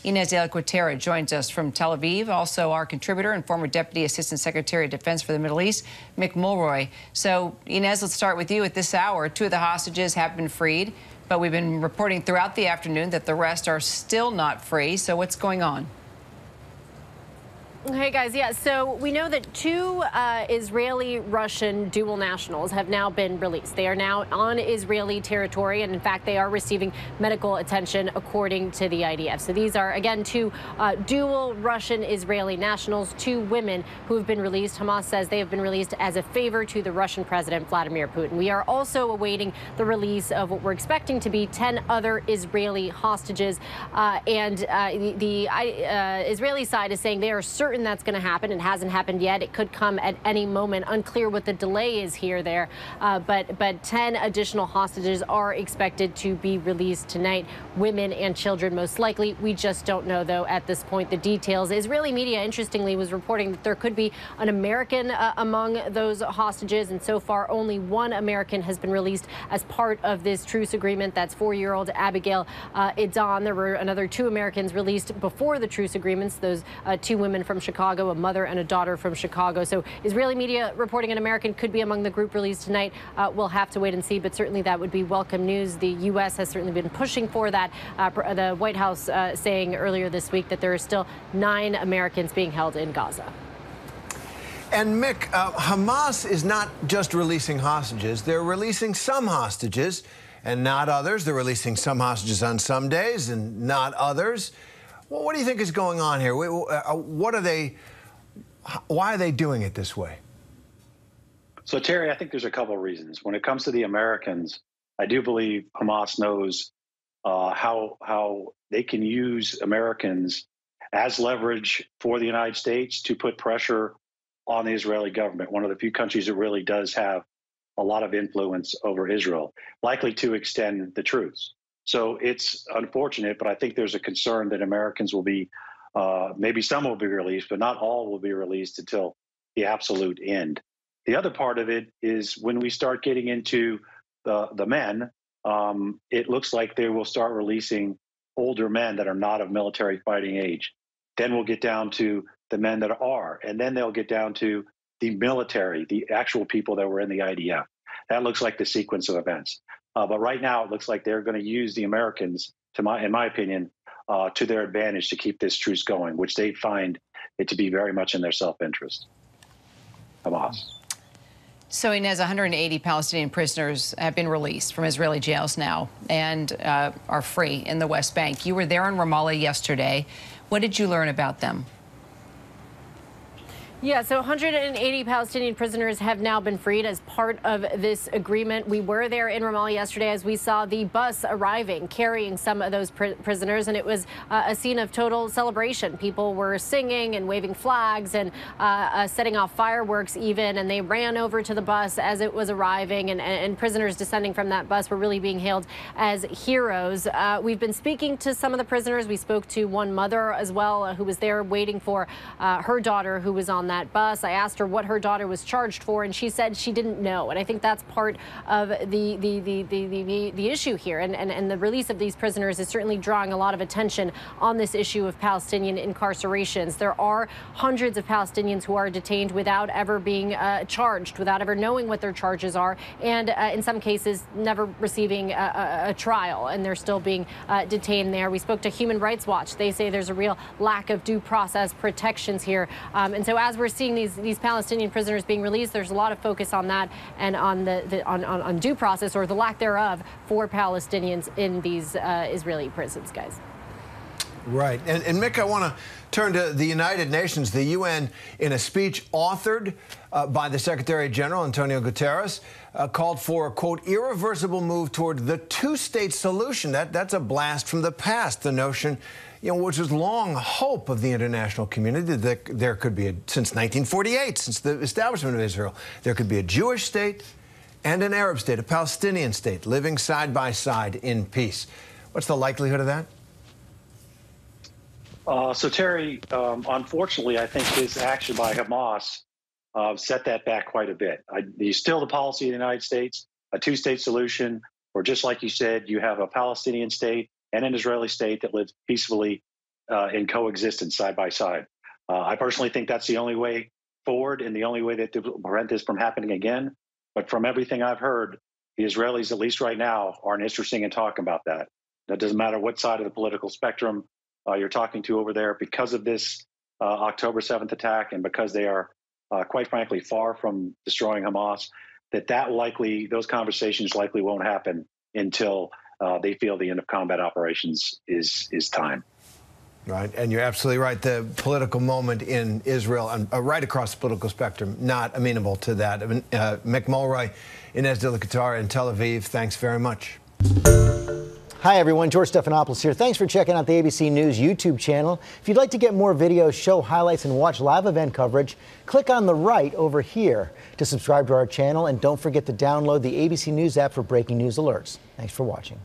Ines Cuetara joins us from Tel Aviv, also our contributor and former Deputy Assistant Secretary of Defense for the Middle East, Mick Mulroy. So, Ines, let's start with you. At this hour, 2 of the hostages have been freed, but we've been reporting throughout the afternoon that the rest are still not free. So what's going on? Hey, guys. Yeah, so we know that 2 Israeli-Russian dual nationals have now been released. They are now on Israeli territory, and in fact, they are receiving medical attention, according to the IDF. So these are, again, 2 dual Russian-Israeli nationals, 2 women who have been released. Hamas says they have been released as a favor to the Russian President, Vladimir Putin. We are also awaiting the release of what we're expecting to be 10 other Israeli hostages, the Israeli side is saying they are certain that's going to happen. It hasn't happened yet. It could come at any moment. Unclear what the delay is there. But 10 additional hostages are expected to be released tonight. Women and children, most likely. We just don't know, though, at this point, the details. Israeli media, interestingly, was reporting that there could be an American among those hostages. And so far, only 1 American has been released as part of this truce agreement. That's 4-year-old Abigail Idan. There were another 2 Americans released before the truce agreements. Those 2 women from Chicago, a mother and a daughter from Chicago. So Israeli media reporting an American could be among the group released tonight. We'll have to wait and see, but certainly that would be welcome news. The U.S. has certainly been pushing for that. The White House saying earlier this week that there are still 9 Americans being held in Gaza. And Mick, Hamas is not just releasing hostages. They're releasing some hostages and not others. They're releasing some hostages on some days and not others. Well, what do you think is going on here? What are they? Why are they doing it this way? So, Terry, I think there's a couple of reasons. When it comes to the Americans, I do believe Hamas knows how they can use Americans as leverage for the United States to put pressure on the Israeli government, one of the few countries that really does have a lot of influence over Israel, likely to extend the truce. So it's unfortunate, but I think there's a concern that Americans will be, maybe some will be released, but not all will be released until the absolute end. The other part of it is when we start getting into the men, it looks like they will start releasing older men that are not of military fighting age. Then we'll get down to the men that are, and then they'll get down to the military, the actual people that were in the IDF. That looks like the sequence of events. But right now, it looks like they're going to use the Americans, in my opinion, to their advantage to keep this truce going, which they find it to be very much in their self-interest. Hamas. So, Inez, 180 Palestinian prisoners have been released from Israeli jails now and are free in the West Bank. You were there in Ramallah yesterday. What did you learn about them? Yeah, so 180 Palestinian prisoners have now been freed as part of this agreement. We were there in Ramallah yesterday as we saw the bus arriving, carrying some of those prisoners, and it was a scene of total celebration. People were singing and waving flags and setting off fireworks even, and they ran over to the bus as it was arriving, and prisoners descending from that bus were really being hailed as heroes. We've been speaking to some of the prisoners. We spoke to one mother as well who was there waiting for her daughter who was on that bus. I asked her what her daughter was charged for, and she said she didn't know. And I think that's part of the issue here. And the release of these prisoners is certainly drawing a lot of attention on this issue of Palestinian incarcerations. There are hundreds of Palestinians who are detained without ever being charged, without ever knowing what their charges are, and in some cases never receiving a trial, and they're still being detained there. We spoke to Human Rights Watch. They say there's a real lack of due process protections here. And so as we're seeing these Palestinian prisoners being released, there's a lot of focus on that and on due process, or the lack thereof, for Palestinians in these Israeli prisons, guys. Right. And Mick, I want to turn to the United Nations. The UN, in a speech authored by the Secretary General, Antonio Guterres, called for a, quote, irreversible move toward the two-state solution. That's a blast from the past, the notion, which was long hope of the international community, that there could be, since 1948, since the establishment of Israel, there could be a Jewish state and an Arab state, a Palestinian state, living side by side in peace. What's the likelihood of that? So, Terry, unfortunately, I think this action by Hamas set that back quite a bit. Still the policy of the United States, a two-state solution, or just like you said, you have a Palestinian state and an Israeli state that lives peacefully in coexistence side by side. I personally think that's the only way forward and the only way that to prevent this from happening again. But from everything I've heard, the Israelis, at least right now, aren't interested in talking about that. That doesn't matter what side of the political spectrum you're talking to over there, because of this October 7th attack, and because they are, quite frankly, far from destroying Hamas, those conversations likely won't happen until they feel the end of combat operations is time. Right, and you're absolutely right. The political moment in Israel, and right across the political spectrum, not amenable to that. Mick Mulroy, Ines de la Cuetara in Tel Aviv, thanks very much. Hi, everyone. George Stephanopoulos here. Thanks for checking out the ABC News YouTube channel. If you'd like to get more videos, show highlights, and watch live event coverage, click on the right over here to subscribe to our channel. And don't forget to download the ABC News app for breaking news alerts. Thanks for watching.